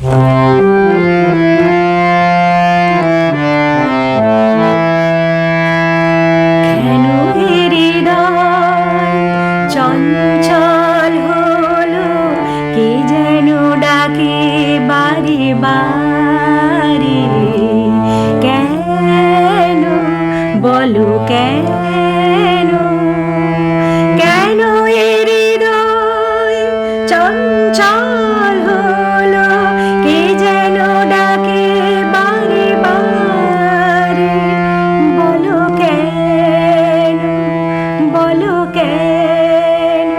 কেন হৃদয় চঞ্চল হলো, কে যেন ডাকে বারে বারে। কেন বলো কেন, কেন হৃদয় চঞ্চল হলো, কে যেন ডাকে বারে বারে। বলো কেন, বলো কেন,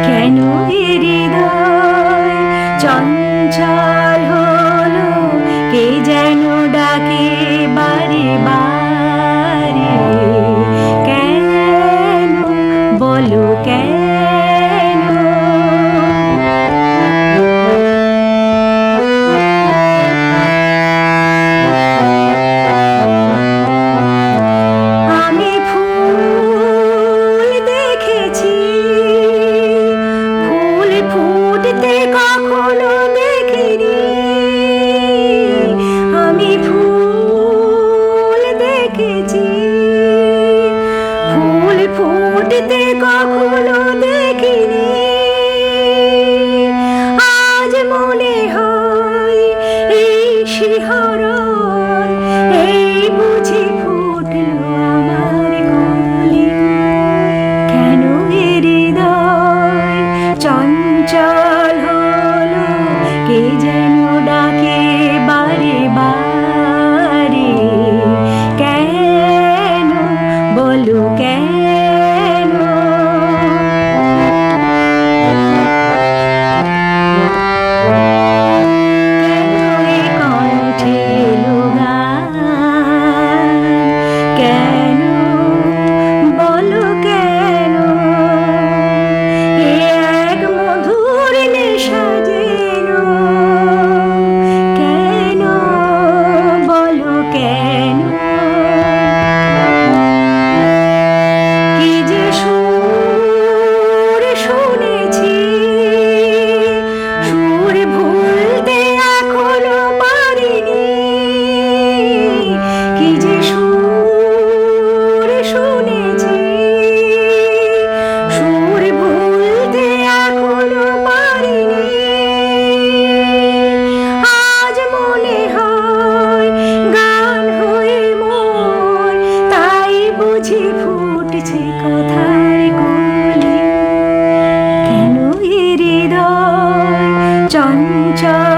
কেন হৃদয় চঞ্চল হলো, কে যেন ডাকে বারে বারে। কেন বলো কেন। আমি ফুল দেখেছি, ফুল ফুটতে কখনো দেখিনি। আমি ফুল দেখেছি, ফুল ফুটতে কখনো দেখিনি। আজ মনে হয় এই শিহরণ, এই বুঝি ফুটলো আমার কলি। কেন হৃদয় চঞ্চল হলো, কে যেন ডাকে বারে বারে। কেন বলো কেন। কেন এ কণ্ঠে এলো গান, কেন বলো কেন। এ এক মধুর নেশা যেন, কেন বলো কেন। কি যে সুর শুনেছি, সুর ভুলতে এখনো পারিনি। কি যে সুর শুনেছি, সুর ভুলতে এখনো পারিনি। আজ মনে হয় গান হয়ে মোর, তাই বুঝি ফুটছে কথার কলি। কেন হৃদয় চঞ্চল